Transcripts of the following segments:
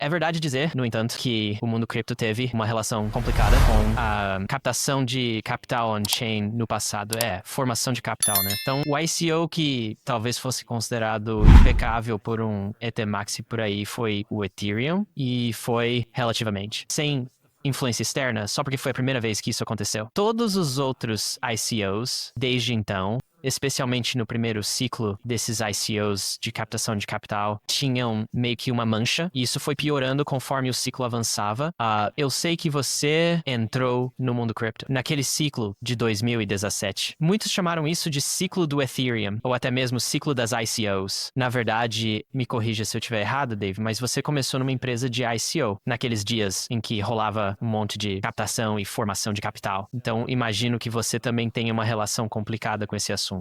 É verdade dizer, no entanto, que o mundo cripto teve uma relação complicada com a captação de capital on-chain no passado. Formação de capital, né? Então, o ICO que talvez fosse considerado impecável por um ETMax por aí foi o Ethereum, e foi relativamente sem influência externa, só porque foi a primeira vez que isso aconteceu. Todos os outros ICOs, desde então, especialmente no primeiro ciclo desses ICOs de captação de capital, tinham meio que uma mancha, e isso foi piorando conforme o ciclo avançava. Eu sei que você entrou no mundo cripto naquele ciclo de 2017. Muitos chamaram isso de ciclo do Ethereum, ou até mesmo ciclo das ICOs. Na verdade, me corrija se eu estiver errado, Dave, mas você começou numa empresa de ICO, naqueles dias em que rolava um monte de captação e formação de capital. Então, imagino que você também tenha uma relação complicada com esse assunto.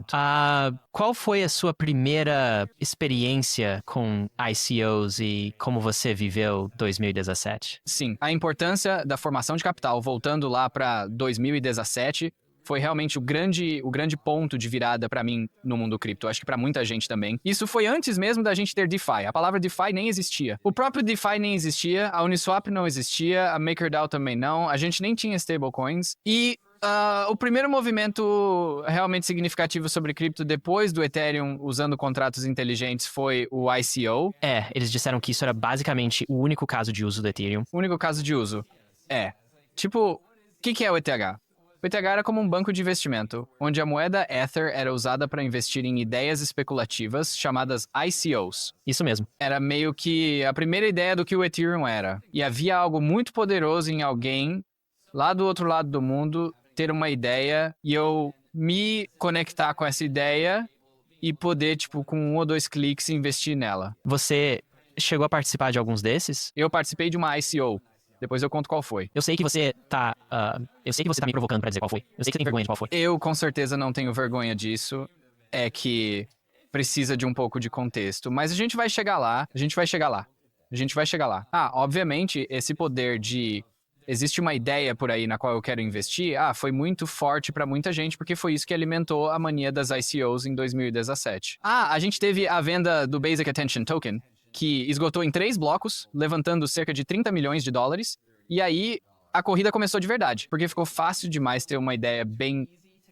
Qual foi a sua primeira experiência com ICOs e como você viveu 2017? Sim, a importância da formação de capital, voltando lá para 2017, foi realmente o grande ponto de virada para mim no mundo cripto. Acho que para muita gente também. Isso foi antes mesmo da gente ter DeFi. A palavra DeFi nem existia. O próprio DeFi nem existia, a Uniswap não existia, a MakerDAO também não, a gente nem tinha stablecoins. E o primeiro movimento realmente significativo sobre cripto depois do Ethereum usando contratos inteligentes foi o ICO. Eles disseram que isso era basicamente o único caso de uso do Ethereum. O único caso de uso. Tipo, o que é o ETH? O ETH era como um banco de investimento, onde a moeda Ether era usada para investir em ideias especulativas chamadas ICOs. Isso mesmo. Era meio que a primeira ideia do que o Ethereum era. E havia algo muito poderoso em alguém lá do outro lado do mundo ter uma ideia e eu me conectar com essa ideia e poder, tipo, com 1 ou 2 cliques investir nela. Você chegou a participar de alguns desses? Eu participei de uma ICO. Depois eu conto qual foi. Eu sei que você tá me provocando pra dizer qual foi. Eu sei que você tem vergonha de qual foi. Eu, com certeza, não tenho vergonha disso. É que precisa de um pouco de contexto. Mas a gente vai chegar lá. Obviamente, esse poder de... Existe uma ideia por aí na qual eu quero investir. Foi muito forte pra muita gente, porque foi isso que alimentou a mania das ICOs em 2017. A gente teve a venda do Basic Attention Token, que esgotou em 3 blocos, levantando cerca de 30 milhões de dólares. E aí, a corrida começou de verdade, porque ficou fácil demais ter uma ideia bem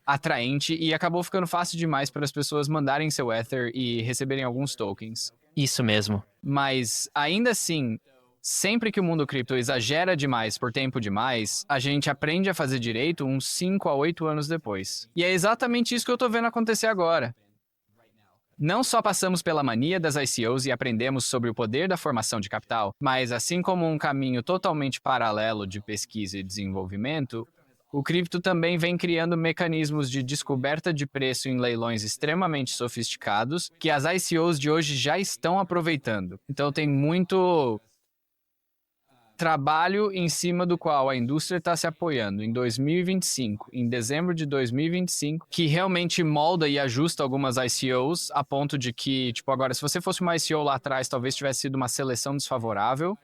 atraente e acabou ficando fácil demais para as pessoas mandarem seu Ether e receberem alguns tokens. Isso mesmo. Mas, ainda assim, sempre que o mundo cripto exagera demais por tempo demais, a gente aprende a fazer direito uns 5 a 8 anos depois. E é exatamente isso que eu tô vendo acontecer agora. Não só passamos pela mania das ICOs e aprendemos sobre o poder da formação de capital, mas assim como um caminho totalmente paralelo de pesquisa e desenvolvimento, o cripto também vem criando mecanismos de descoberta de preço em leilões extremamente sofisticados que as ICOs de hoje já estão aproveitando. Então tem muito trabalho em cima do qual a indústria está se apoiando em 2025, em dezembro de 2025, que realmente molda e ajusta algumas ICOs a ponto de que, tipo, agora, se você fosse uma ICO lá atrás, talvez tivesse sido uma seleção desfavorável,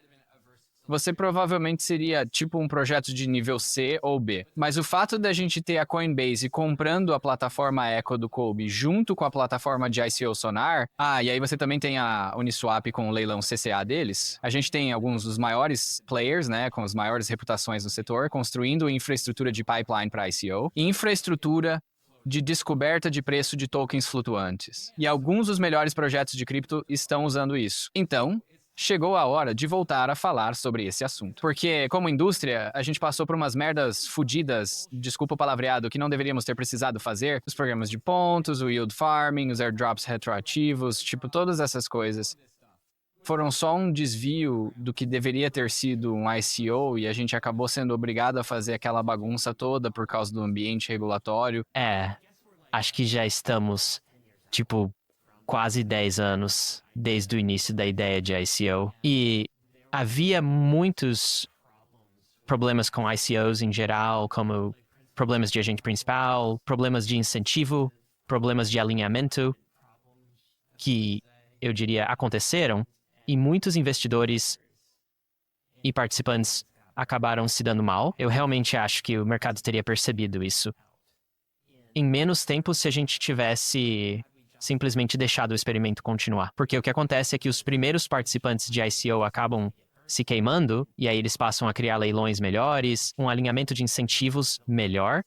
você provavelmente seria tipo um projeto de nível C ou B. Mas o fato da gente ter a Coinbase comprando a plataforma Echo do Cobie junto com a plataforma de ICO Sonar, e aí você também tem a Uniswap com o leilão CCA deles. A gente tem alguns dos maiores players, né, com as maiores reputações no setor, construindo infraestrutura de pipeline para ICO, infraestrutura de descoberta de preço de tokens flutuantes. E alguns dos melhores projetos de cripto estão usando isso. Então, chegou a hora de voltar a falar sobre esse assunto. Porque, como indústria, a gente passou por umas merdas fudidas, desculpa o palavreado, que não deveríamos ter precisado fazer. Os programas de pontos, o yield farming, os airdrops retroativos, tipo, todas essas coisas foram só um desvio do que deveria ter sido um ICO e a gente acabou sendo obrigado a fazer aquela bagunça toda por causa do ambiente regulatório. Acho que já estamos, tipo, quase 10 anos desde o início da ideia de ICO. E havia muitos problemas com ICOs em geral, como problemas de agente principal, problemas de incentivo, problemas de alinhamento, que eu diria aconteceram, e muitos investidores e participantes acabaram se dando mal. Eu realmente acho que o mercado teria percebido isso em menos tempo se a gente tivesse simplesmente deixado o experimento continuar. Porque o que acontece é que os primeiros participantes de ICO acabam se queimando, e aí eles passam a criar leilões melhores, um alinhamento de incentivos melhor,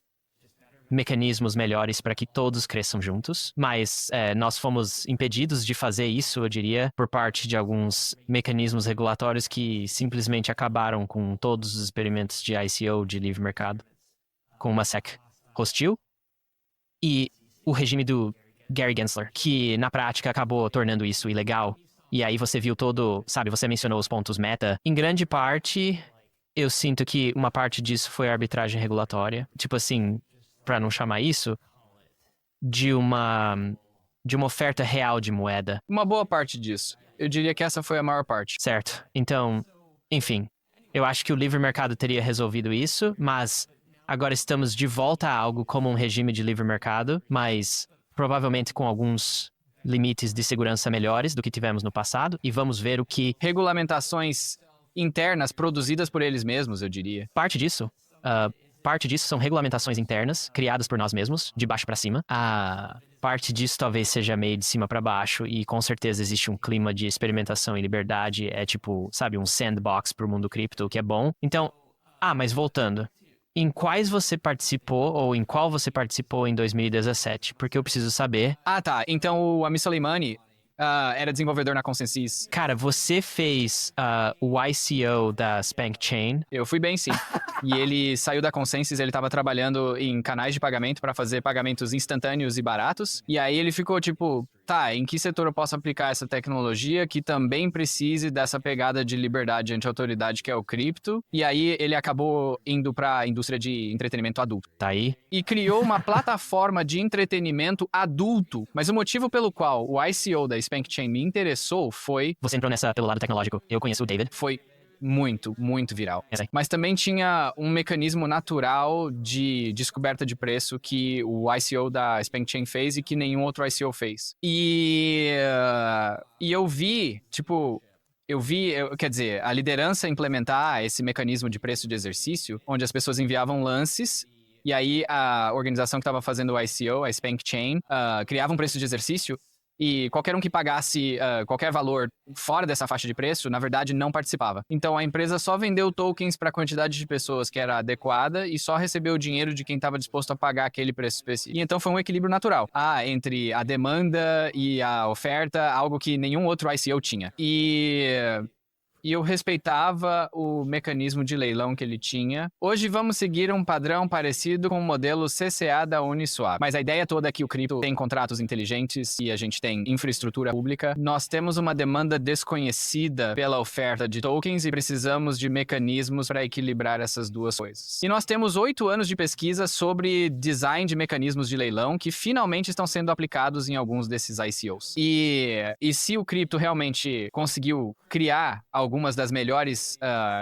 mecanismos melhores para que todos cresçam juntos, mas nós fomos impedidos de fazer isso, eu diria, por parte de alguns mecanismos regulatórios que simplesmente acabaram com todos os experimentos de ICO de livre mercado, com uma SEC hostil, e o regime do Gary Gensler, que na prática acabou tornando isso ilegal. E aí você viu todo, sabe, você mencionou os pontos meta. Em grande parte, eu sinto que uma parte disso foi a arbitragem regulatória. Tipo assim, pra não chamar isso, de uma oferta real de moeda, Uma boa parte disso. Eu diria que essa foi a maior parte. certo? Então, enfim, eu acho que o livre mercado teria resolvido isso, mas agora estamos de volta a algo como um regime de livre mercado, mas provavelmente com alguns limites de segurança melhores do que tivemos no passado, e vamos ver o que Regulamentações internas produzidas por eles mesmos, eu diria. parte disso são regulamentações internas criadas por nós mesmos, de baixo para cima. A parte disso talvez seja meio de cima para baixo, e com certeza existe um clima de experimentação e liberdade. É tipo, sabe, um sandbox pro mundo cripto, o que é bom. Então, mas voltando. Em quais você participou, ou em qual você participou em 2017? Porque eu preciso saber. Ah, tá. Então o Ami Soleimani era desenvolvedor na Consensys. Cara, você fez o ICO da Spank Chain. Eu fui bem, sim. E ele saiu da Consensys, ele tava trabalhando em canais de pagamento para fazer pagamentos instantâneos e baratos. E aí ele ficou tipo, tá, em que setor eu posso aplicar essa tecnologia que também precise dessa pegada de liberdade ante autoridade que é o cripto? E aí ele acabou indo pra indústria de entretenimento adulto. Tá aí? E criou uma plataforma de entretenimento adulto. Mas o motivo pelo qual o ICO da Spank Chain me interessou Você entrou nessa pelo lado tecnológico. Eu conheço o David. foi muito, muito viral. Eu sei. Mas também tinha um mecanismo natural de descoberta de preço que o ICO da Spank Chain fez e que nenhum outro ICO fez. E eu vi, tipo, quer dizer, a liderança implementar esse mecanismo de preço de exercício, onde as pessoas enviavam lances. E aí a organização que estava fazendo o ICO, a Spank Chain, criava um preço de exercício. E qualquer um que pagasse qualquer valor fora dessa faixa de preço, na verdade, não participava. Então a empresa só vendeu tokens para a quantidade de pessoas que era adequada e só recebeu o dinheiro de quem estava disposto a pagar aquele preço específico. E então foi um equilíbrio natural. Entre a demanda e a oferta, algo que nenhum outro ICO tinha. E eu respeitava o mecanismo de leilão que ele tinha. Hoje vamos seguir um padrão parecido com o modelo CCA da Uniswap. Mas a ideia toda é que o cripto tem contratos inteligentes e a gente tem infraestrutura pública. Nós temos uma demanda desconhecida pela oferta de tokens e precisamos de mecanismos para equilibrar essas duas coisas. E nós temos 8 anos de pesquisa sobre design de mecanismos de leilão que finalmente estão sendo aplicados em alguns desses ICOs. E se o cripto realmente conseguiu criar algumas das melhores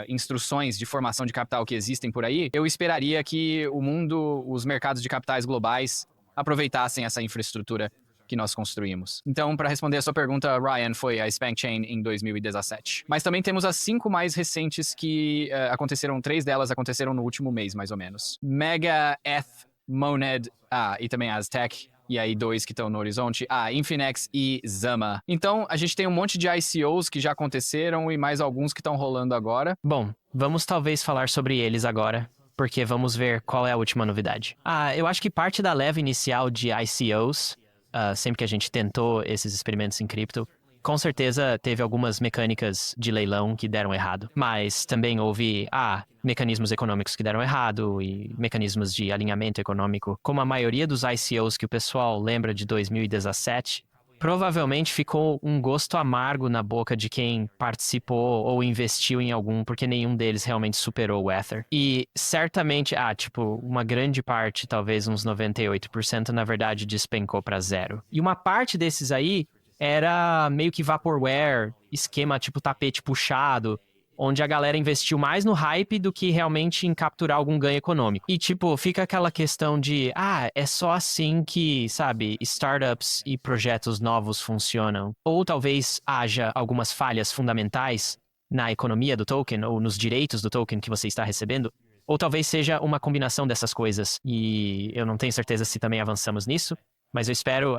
instruções de formação de capital que existem por aí, eu esperaria que o mundo, os mercados de capitais globais, aproveitassem essa infraestrutura que nós construímos. Então, para responder a sua pergunta, Ryan, foi a Spank Chain em 2017. Mas também temos as 5 mais recentes que aconteceram, 3 delas aconteceram no último mês, mais ou menos. Mega, Eth, Monad, e também Aztec. E aí 2 que estão no horizonte, Infinex e Zama. Então, a gente tem um monte de ICOs que já aconteceram e mais alguns que estão rolando agora. Bom, vamos talvez falar sobre eles agora, porque vamos ver qual é a última novidade. Eu acho que parte da leva inicial de ICOs, sempre que a gente tentou esses experimentos em cripto, com certeza teve algumas mecânicas de leilão que deram errado, mas também houve mecanismos econômicos que deram errado e mecanismos de alinhamento econômico. Como a maioria dos ICOs que o pessoal lembra de 2017, provavelmente ficou um gosto amargo na boca de quem participou ou investiu em algum, porque nenhum deles realmente superou o Ether. E certamente, uma grande parte, talvez uns 98%, na verdade, despencou para 0. E uma parte desses aí era meio que vaporware, esquema tipo tapete puxado, onde a galera investiu mais no hype do que realmente em capturar algum ganho econômico. E fica aquela questão de, é só assim que, sabe, startups e projetos novos funcionam. Ou talvez haja algumas falhas fundamentais na economia do token, ou nos direitos do token que você está recebendo. Ou talvez seja uma combinação dessas coisas. E eu não tenho certeza se também avançamos nisso. Mas eu espero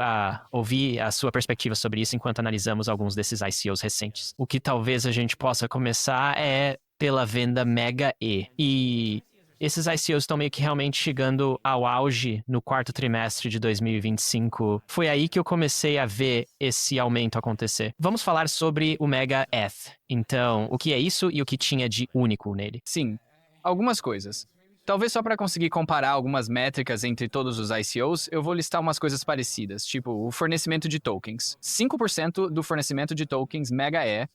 ouvir a sua perspectiva sobre isso enquanto analisamos alguns desses ICOs recentes. O que talvez a gente possa começar é pela venda Mega E. E esses ICOs estão meio que realmente chegando ao auge no quarto trimestre de 2025. Foi aí que eu comecei a ver esse aumento acontecer. Vamos falar sobre o Mega ETH. Então, o que é isso e o que tinha de único nele? Sim, algumas coisas. Talvez só para conseguir comparar algumas métricas entre todos os ICOs, eu vou listar umas coisas parecidas, tipo o fornecimento de tokens. 5% do fornecimento de tokens Mega E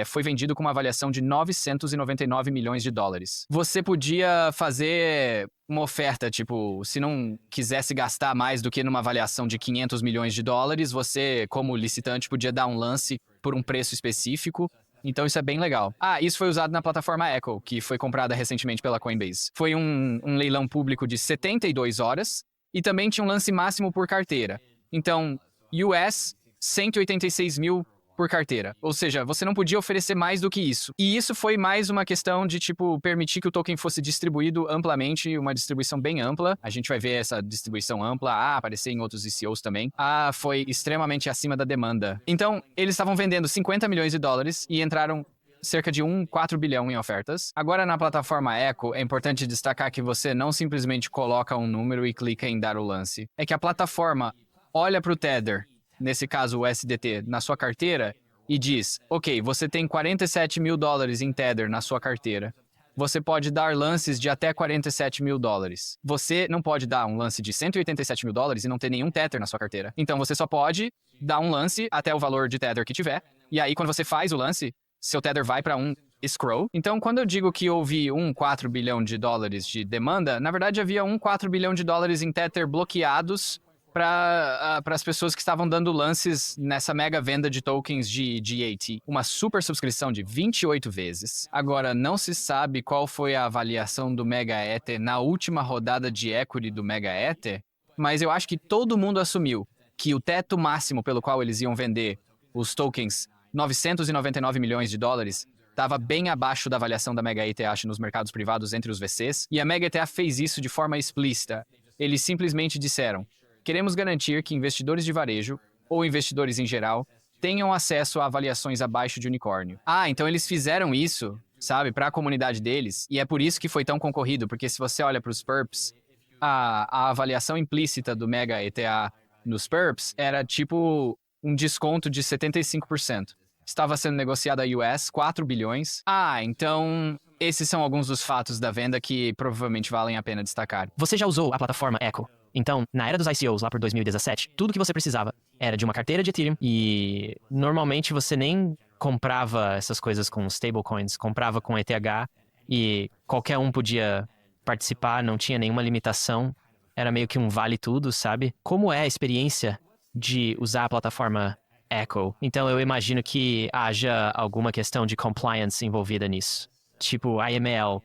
foi vendido com uma avaliação de 999 milhões de dólares. Você podia fazer uma oferta, tipo, se não quisesse gastar mais do que numa avaliação de 500 milhões de dólares, você, como licitante, podia dar um lance por um preço específico. Então isso é bem legal. Isso foi usado na plataforma Echo, que foi comprada recentemente pela Coinbase. Foi um leilão público de 72 horas e também tinha um lance máximo por carteira. Então, US, 186 mil por carteira. Ou seja, você não podia oferecer mais do que isso. E isso foi mais uma questão de, tipo, permitir que o token fosse distribuído amplamente, uma distribuição bem ampla. A gente vai ver essa distribuição ampla aparecer em outros ICOs também. Foi extremamente acima da demanda. Então, eles estavam vendendo 50 milhões de dólares e entraram cerca de 4 bilhão em ofertas. Agora, na plataforma Echo, é importante destacar que você não simplesmente coloca um número e clica em dar o lance. É que a plataforma olha para o Tether, nesse caso o USDT, na sua carteira e diz, ok, você tem 47 mil dólares em Tether na sua carteira. Você pode dar lances de até 47 mil dólares. Você não pode dar um lance de 187 mil dólares e não ter nenhum Tether na sua carteira. Então você só pode dar um lance até o valor de Tether que tiver. E aí, quando você faz o lance, seu Tether vai para um escrow. Então, quando eu digo que houve 4 bilhão de dólares de demanda, na verdade havia 4 bilhão de dólares em Tether bloqueados para as pessoas que estavam dando lances nessa mega venda de tokens de GAT. Uma super subscrição de 28 vezes. Agora, não se sabe qual foi a avaliação do Mega Ether na última rodada de equity do Mega Ether, mas eu acho que todo mundo assumiu que o teto máximo pelo qual eles iam vender os tokens, 999 milhões de dólares, estava bem abaixo da avaliação da Mega ETH nos mercados privados entre os VCs, e a Mega ETH fez isso de forma explícita. Eles simplesmente disseram: queremos garantir que investidores de varejo, ou investidores em geral, tenham acesso a avaliações abaixo de unicórnio. Então eles fizeram isso, sabe, para a comunidade deles, e é por isso que foi tão concorrido, porque se você olha para os perps, a avaliação implícita do Mega ETH nos perps era tipo um desconto de 75%. Estava sendo negociada a US 4 bilhões. Então esses são alguns dos fatos da venda que provavelmente valem a pena destacar. Você já usou a plataforma Echo? Então, na era dos ICOs, lá por 2017, tudo que você precisava era de uma carteira de Ethereum e normalmente você nem comprava essas coisas com stablecoins, comprava com ETH e qualquer um podia participar, não tinha nenhuma limitação, era meio que um vale tudo, sabe? Como é a experiência de usar a plataforma Echo? Então eu imagino que haja alguma questão de compliance envolvida nisso, tipo AML,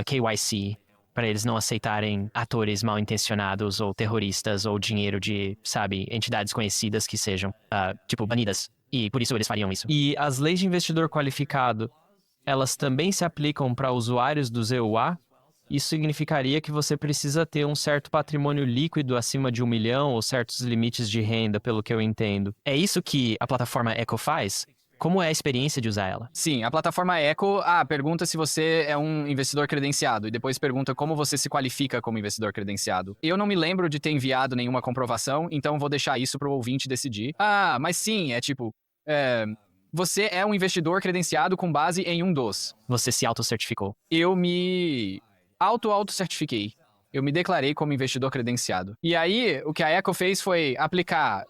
KYC, para eles não aceitarem atores mal intencionados ou terroristas ou dinheiro de, sabe, entidades conhecidas que sejam, tipo, banidas. E por isso eles fariam isso. E as leis de investidor qualificado, elas também se aplicam para usuários do ZUA? Isso significaria que você precisa ter um certo patrimônio líquido acima de 1 milhão ou certos limites de renda, pelo que eu entendo. É isso que a plataforma Echo faz? Como é a experiência de usar ela? Sim, a plataforma Echo pergunta se você é um investidor credenciado e depois pergunta como você se qualifica como investidor credenciado. Eu não me lembro de ter enviado nenhuma comprovação, então vou deixar isso para o ouvinte decidir. Mas sim, você é um investidor credenciado com base em um dos. Você se auto-certificou? Eu me auto-certifiquei. Eu me declarei como investidor credenciado. E aí, o que a Echo fez foi aplicar,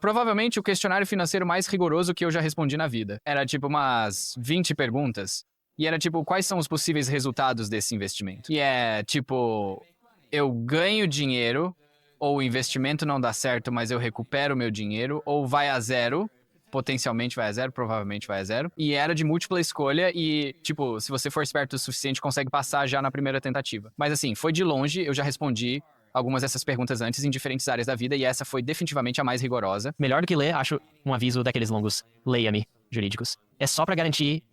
provavelmente o questionário financeiro mais rigoroso que eu já respondi na vida. Era, umas 20 perguntas. E era, quais são os possíveis resultados desse investimento? E eu ganho dinheiro, ou o investimento não dá certo, mas eu recupero meu dinheiro, ou vai a zero, potencialmente vai a zero, provavelmente vai a zero. E era de múltipla escolha e, se você for esperto o suficiente, consegue passar já na primeira tentativa. Mas assim, foi de longe, eu já respondi algumas dessas perguntas antes em diferentes áreas da vida e essa foi definitivamente a mais rigorosa. Melhor do que ler, acho um aviso daqueles longos leia-me jurídicos. É só pra garantir,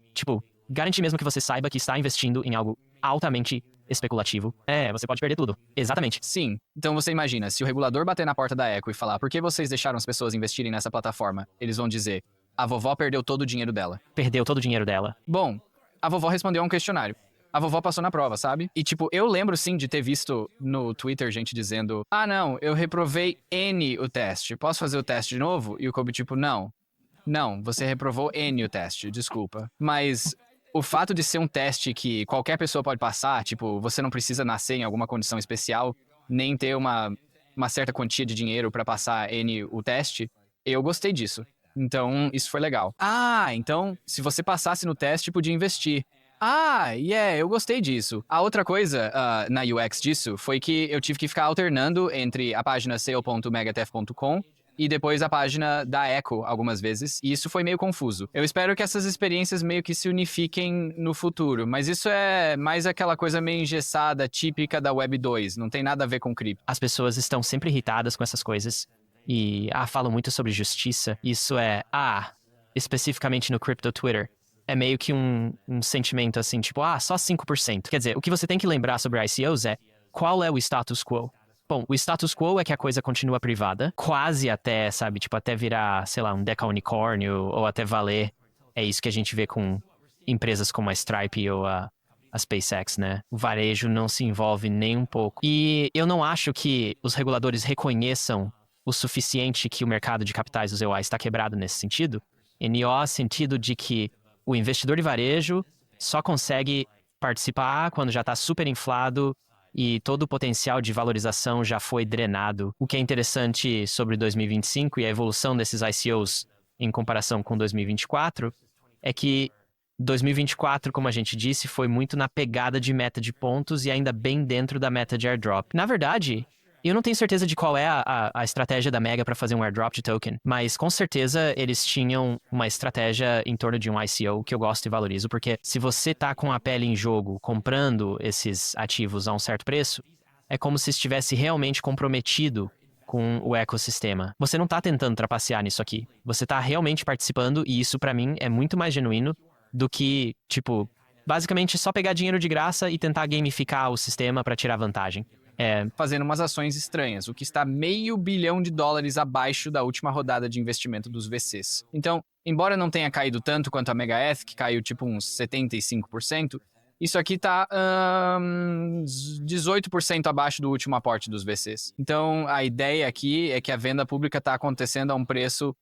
garantir mesmo que você saiba que está investindo em algo altamente especulativo, você pode perder tudo. Exatamente. Sim. Então você imagina, se o regulador bater na porta da Echo e falar por que vocês deixaram as pessoas investirem nessa plataforma, eles vão dizer, a vovó perdeu todo o dinheiro dela. Perdeu todo o dinheiro dela. Bom, a vovó respondeu a um questionário. A vovó passou na prova, sabe? E tipo, eu lembro sim de ter visto no Twitter gente dizendo, ah não, eu reprovei N o teste, posso fazer o teste de novo? E o Kobe tipo, não. Não, você reprovou N o teste, desculpa. Mas o fato de ser um teste que qualquer pessoa pode passar, tipo, você não precisa nascer em alguma condição especial, nem ter uma certa quantia de dinheiro pra passar N o teste, eu gostei disso. Então, isso foi legal. Ah, então, se você passasse no teste, podia investir. Ah, eu gostei disso. A outra coisa na UX disso foi que eu tive que ficar alternando entre a página sale.megatef.com e depois a página da Echo algumas vezes, e isso foi meio confuso. Eu espero que essas experiências meio que se unifiquem no futuro, mas isso é mais aquela coisa meio engessada, típica da Web 2, não tem nada a ver com cripto. As pessoas estão sempre irritadas com essas coisas e, falam muito sobre justiça. Isso especificamente no crypto Twitter, é meio que um sentimento assim, tipo, só 5%. Quer dizer, o que você tem que lembrar sobre ICOs é qual é o status quo. Bom, o status quo é que a coisa continua privada, quase até, sabe, tipo, até virar, sei lá, um deca unicórnio ou até valer. É isso que a gente vê com empresas como a Stripe ou a SpaceX, né? O varejo não se envolve nem um pouco. E eu não acho que os reguladores reconheçam o suficiente que o mercado de capitais dos EUA está quebrado nesse sentido, no sentido de que o investidor de varejo só consegue participar quando já está super inflado e todo o potencial de valorização já foi drenado. O que é interessante sobre 2025 e a evolução desses ICOs em comparação com 2024 é que 2024, como a gente disse, foi muito na pegada de meta de pontos e ainda bem dentro da meta de airdrop. Na verdade, eu não tenho certeza de qual é a estratégia da Mega para fazer um airdrop de token, mas com certeza eles tinham uma estratégia em torno de um ICO que eu gosto e valorizo, porque se você tá com a pele em jogo comprando esses ativos a um certo preço, é como se estivesse realmente comprometido com o ecossistema. Você não tá tentando trapacear nisso aqui. Você tá realmente participando e isso pra mim é muito mais genuíno do que, tipo, basicamente só pegar dinheiro de graça e tentar gamificar o sistema pra tirar vantagem. Fazendo umas ações estranhas, o que está $500 bilhão abaixo da última rodada de investimento dos VCs. Então, embora não tenha caído tanto quanto a Megaeth, que caiu tipo uns 75%, isso aqui tá 18% abaixo do último aporte dos VCs. Então, a ideia aqui é que a venda pública está acontecendo a um preço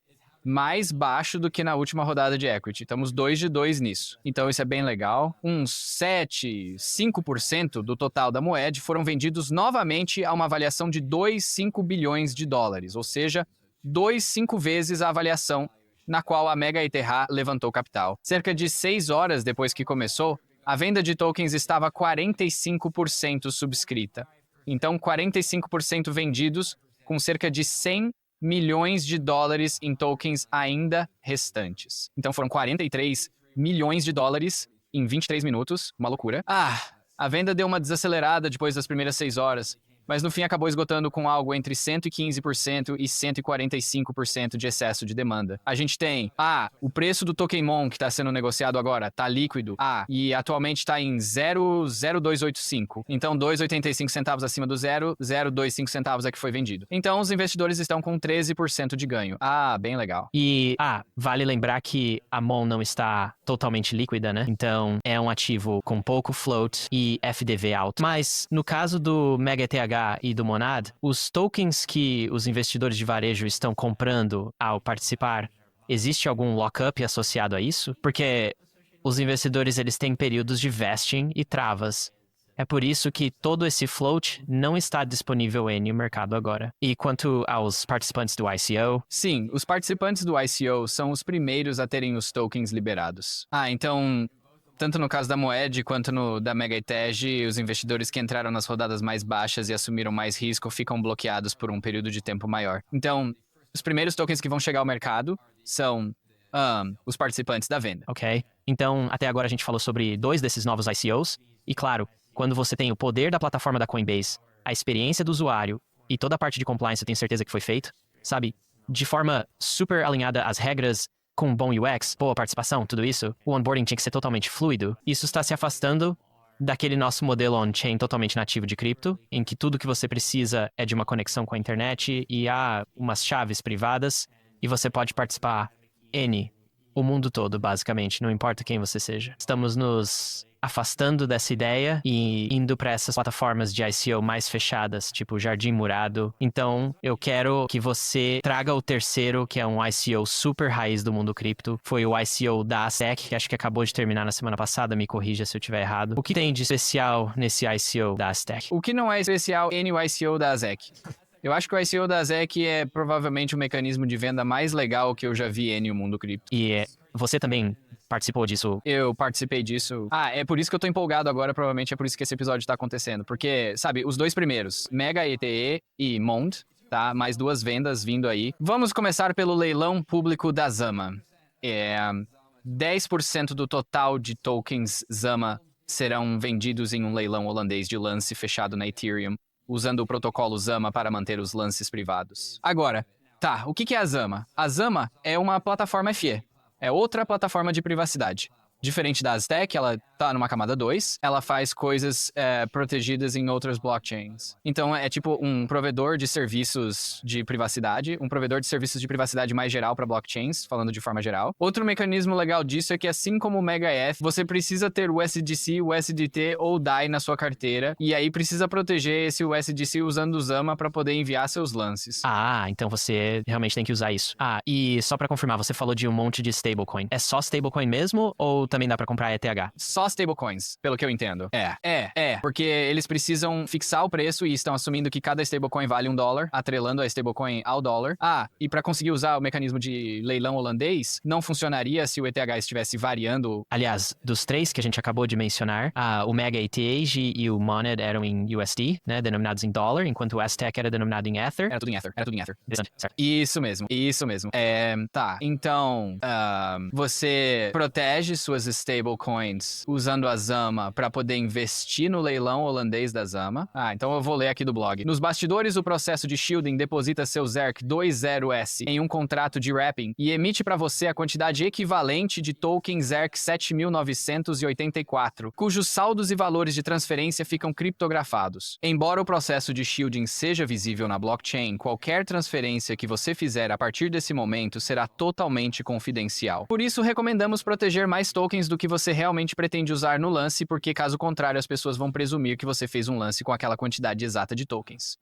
mais baixo do que na última rodada de equity. Estamos 2 de 2 nisso. Então isso é bem legal. Uns 5% do total da moeda foram vendidos novamente a uma avaliação de 2,5 bilhões de dólares, ou seja, 2,5 vezes a avaliação na qual a Mega ETH levantou capital. Cerca de 6 horas depois que começou, a venda de tokens estava 45% subscrita. Então 45% vendidos com cerca de 100 milhões de dólares em tokens ainda restantes. Então foram 43 milhões de dólares em 23 minutos, uma loucura. A venda deu uma desacelerada depois das primeiras 6 horas, mas no fim acabou esgotando com algo entre 115% e 145% de excesso de demanda. A gente tem, o preço do Tokenmon que está sendo negociado agora tá líquido, e atualmente está em 0,0285. Então 2,85 centavos acima do 0,025 centavos é que foi vendido. Então os investidores estão com 13% de ganho. Bem legal. E, vale lembrar que a MON não está totalmente líquida, né? Então é um ativo com pouco float e FDV alto. Mas no caso do Mega ETH e do Monad, os tokens que os investidores de varejo estão comprando ao participar, existe algum lockup associado a isso? Porque os investidores eles têm períodos de vesting e travas. É por isso que todo esse float não está disponível no mercado agora. E quanto aos participantes do ICO? Sim, os participantes do ICO são os primeiros a terem os tokens liberados. Então, tanto no caso da Moed quanto no da Mega ETH, os investidores que entraram nas rodadas mais baixas e assumiram mais risco ficam bloqueados por um período de tempo maior. Então, os primeiros tokens que vão chegar ao mercado são os participantes da venda. Ok. Então, até agora a gente falou sobre 2 desses novos ICOs. E claro, quando você tem o poder da plataforma da Coinbase, a experiência do usuário e toda a parte de compliance eu tenho certeza que foi feito, sabe? De forma super alinhada às regras, com bom UX, boa participação, tudo isso, o onboarding tinha que ser totalmente fluido. Isso está se afastando daquele nosso modelo on-chain totalmente nativo de cripto, em que tudo que você precisa é de uma conexão com a internet e há umas chaves privadas e você pode participar o mundo todo, basicamente, não importa quem você seja. Estamos nos afastando dessa ideia e indo para essas plataformas de ICO mais fechadas, tipo Jardim Murado. Então, eu quero que você traga o terceiro, que é um ICO super raiz do mundo cripto. Foi o ICO da ASEC, que acho que acabou de terminar na semana passada, me corrija se eu estiver errado. O que tem de especial nesse ICO da ASEC? O que não é especial no ICO da ASEC? Eu acho que o ICO da ASEC é provavelmente o mecanismo de venda mais legal que eu já vi no mundo cripto. E você também participou disso? Eu participei disso. É por isso que eu tô empolgado agora, provavelmente é por isso que esse episódio tá acontecendo. Porque, sabe, os dois primeiros, Mega ETE e Mond, tá? Mais 2 vendas vindo aí. Vamos começar pelo leilão público da Zama. 10% do total de tokens Zama serão vendidos em um leilão holandês de lance fechado na Ethereum, usando o protocolo Zama para manter os lances privados. Agora, o que é a Zama? A Zama é uma plataforma FE. É outra plataforma de privacidade. Diferente da Aztec, ela tá numa camada 2, ela faz coisas protegidas em outras blockchains. Então, é tipo um provedor de serviços de privacidade, um provedor de serviços de privacidade mais geral para blockchains, falando de forma geral. Outro mecanismo legal disso é que, assim como o MegaEth, você precisa ter o USDC, o USDT ou o DAI na sua carteira, e aí precisa proteger esse USDC usando o Zama para poder enviar seus lances. Então você realmente tem que usar isso. E só para confirmar, você falou de um monte de stablecoin. É só stablecoin mesmo ou também dá pra comprar ETH? Só stablecoins, pelo que eu entendo. Porque eles precisam fixar o preço e estão assumindo que cada stablecoin vale $1, atrelando a stablecoin ao dólar. E para conseguir usar o mecanismo de leilão holandês, não funcionaria se o ETH estivesse variando. Aliás, dos 3 que a gente acabou de mencionar, o Mega ETH e o Monad eram em USD, né, denominados em dólar, enquanto o Aztec era denominado em Ether. Era tudo em Ether. Certo. Isso mesmo. Então, você protege suas stablecoins usando a Zama para poder investir no leilão holandês da Zama. Então eu vou ler aqui do blog. Nos bastidores, o processo de shielding deposita seu ZERC20S em um contrato de wrapping e emite para você a quantidade equivalente de token ZERC 7984, cujos saldos e valores de transferência ficam criptografados. Embora o processo de shielding seja visível na blockchain, qualquer transferência que você fizer a partir desse momento será totalmente confidencial. Por isso, recomendamos proteger mais tokens do que você realmente pretende usar no lance, porque caso contrário as pessoas vão presumir que você fez um lance com aquela quantidade exata de tokens.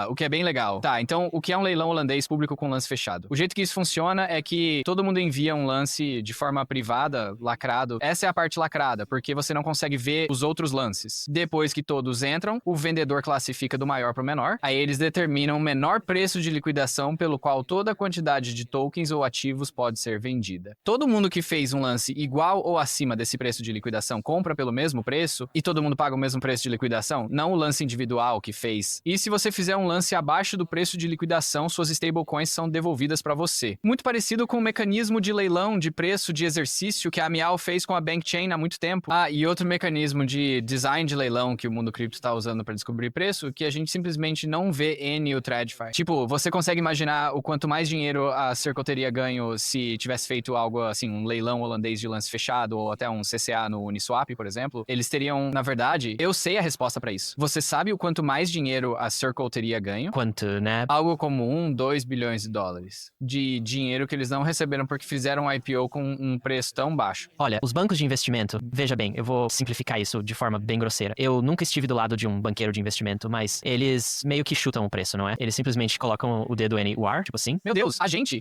O que é bem legal. Então o que é um leilão holandês público com lance fechado? O jeito que isso funciona é que todo mundo envia um lance de forma privada, lacrado. Essa é a parte lacrada, porque você não consegue ver os outros lances. Depois que todos entram, o vendedor classifica do maior para o menor, aí eles determinam o menor preço de liquidação pelo qual toda a quantidade de tokens ou ativos pode ser vendida. Todo mundo que fez um lance igual ou acima desse preço de liquidação compra pelo mesmo preço e todo mundo paga o mesmo preço de liquidação, não o lance individual que fez. E se você fizer um lance abaixo do preço de liquidação, suas stablecoins são devolvidas para você. Muito parecido com o mecanismo de leilão de preço de exercício que a Mial fez com a Bankchain há muito tempo. E outro mecanismo de design de leilão que o mundo cripto está usando para descobrir preço, que a gente simplesmente não vê o TradFi. Tipo, você consegue imaginar o quanto mais dinheiro a Circle teria ganho se tivesse feito algo assim, um leilão holandês de lance fechado ou até um CCA no Uniswap, por exemplo? Eles teriam, na verdade, eu sei a resposta para isso. Você sabe o quanto mais dinheiro a Circle teria ganho? Quanto, né? Algo como 2 bilhões de dólares de dinheiro que eles não receberam porque fizeram um IPO com um preço tão baixo. Olha, os bancos de investimento, veja bem, eu vou simplificar isso de forma bem grosseira. Eu nunca estive do lado de um banqueiro de investimento, mas eles meio que chutam o preço, não é? Eles simplesmente colocam o dedo anywhere, tipo assim. Meu Deus, a gente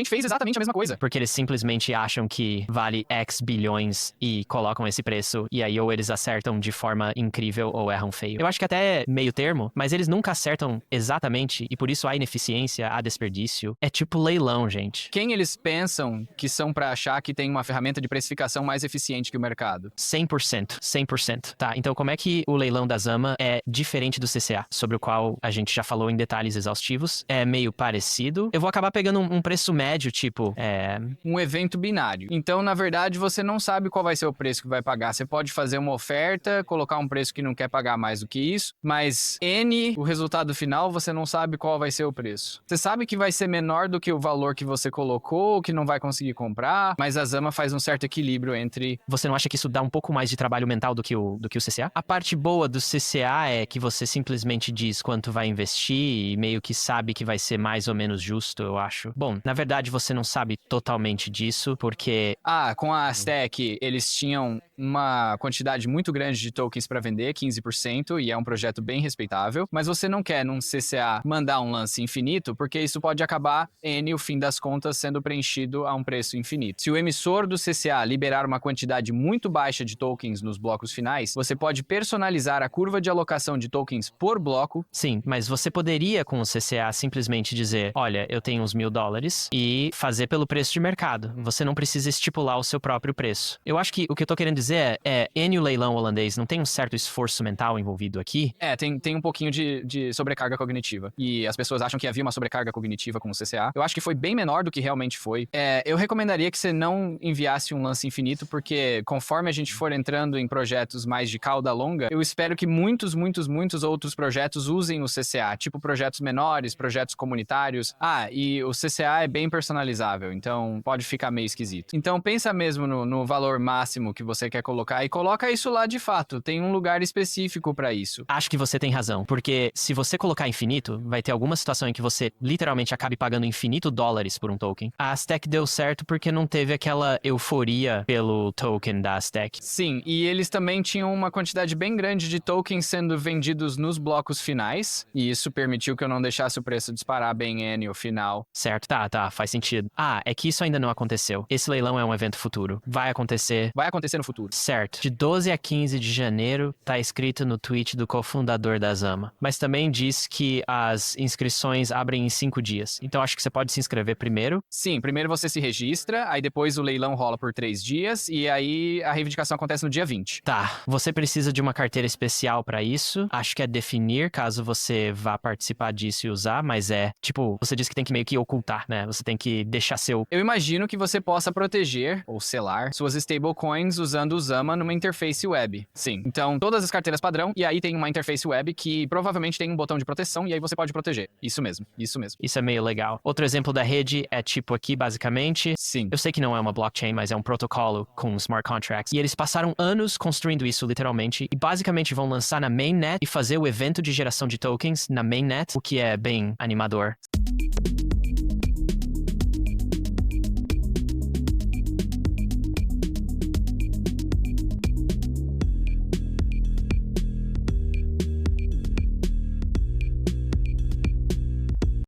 fez exatamente a mesma coisa. Porque eles simplesmente acham que vale X bilhões e colocam esse preço, e aí ou eles acertam de forma incrível ou erram feio. Eu acho que até é meio termo, mas eles nunca acertam exatamente, e por isso há ineficiência, há desperdício. É tipo leilão, gente. Quem eles pensam que são pra achar que tem uma ferramenta de precificação mais eficiente que o mercado? 100%. 100%. Tá, então como é que o leilão da Zama é diferente do CCA, sobre o qual a gente já falou em detalhes exaustivos? É meio parecido. Eu vou acabar pegando um preço médio, tipo, um evento binário. Então, na verdade, você não sabe qual vai ser o preço que vai pagar. Você pode fazer uma oferta, colocar um preço que não quer pagar mais do que isso, mas o resultado final, você não sabe qual vai ser o preço. Você sabe que vai ser menor do que o valor que você colocou, que não vai conseguir comprar, mas a Zama faz um certo equilíbrio entre... Você não acha que isso dá um pouco mais de trabalho mental do que o CCA? A parte boa do CCA é que você simplesmente diz quanto vai investir e meio que sabe que vai ser mais ou menos justo, eu acho. Bom, na verdade você não sabe totalmente disso, porque... com a Stack, eles tinham uma quantidade muito grande de tokens para vender, 15%, e é um projeto bem respeitável, mas você não quer num CCA mandar um lance infinito, porque isso pode acabar o fim das contas, sendo preenchido a um preço infinito. Se o emissor do CCA liberar uma quantidade muito baixa de tokens nos blocos finais, você pode personalizar a curva de alocação de tokens por bloco. Sim, mas você poderia com o CCA simplesmente dizer, olha, eu tenho uns $1.000 e fazer pelo preço de mercado. Você não precisa estipular o seu próprio preço. Eu acho que o que eu tô querendo dizer o leilão holandês não tem um certo esforço mental envolvido aqui? Tem um pouquinho de sobrecarga cognitiva. E as pessoas acham que havia uma sobrecarga cognitiva com o CCA. Eu acho que foi bem menor do que realmente foi. Eu recomendaria que você não enviasse um lance infinito, porque conforme a gente for entrando em projetos mais de cauda longa, eu espero que muitos outros projetos usem o CCA, tipo projetos menores, projetos comunitários. E o CCA é bem personalizável, então pode ficar meio esquisito. Então pensa mesmo no valor máximo que você quer colocar e coloca isso lá de fato. Tem um lugar específico pra isso. Acho que você tem razão, porque se você colocar infinito, vai ter alguma situação em que você literalmente acabe pagando infinito dólares por um token. A Stack deu certo porque não teve aquela euforia pelo token da Stack. Sim, e eles também tinham uma quantidade bem grande de tokens sendo vendidos nos blocos finais, e isso permitiu que eu não deixasse o preço disparar bem no final. Certo, tá, faz sentido. É que isso ainda não aconteceu. Esse leilão é um evento futuro. Vai acontecer No futuro. Certo. De 12 a 15 de janeiro, tá escrito no tweet do cofundador da Zama. Mas também diz que as inscrições abrem em 5 dias. Então acho que você pode se inscrever primeiro. Sim, primeiro você se registra, aí depois o leilão rola por 3 dias, e aí a reivindicação acontece no dia 20. Tá, você precisa de uma carteira especial pra isso. Acho que é definir, caso você vá participar disso e usar, mas você disse que tem que meio que ocultar, né? Você tem que deixar seu... Eu imagino que você possa proteger, ou selar, suas stablecoins usando o Zama numa interface web. Sim. Então, todas as carteiras padrão, e aí tem uma interface web que provavelmente tem um botão de proteção, e aí você pode proteger. Isso mesmo. Isso é meio legal. Outro exemplo da rede é tipo aqui, basicamente. Sim. Eu sei que não é uma blockchain, mas é um protocolo com smart contracts. E eles passaram anos construindo isso, literalmente, e basicamente vão lançar na mainnet e fazer o evento de geração de tokens na mainnet, o que é bem animador.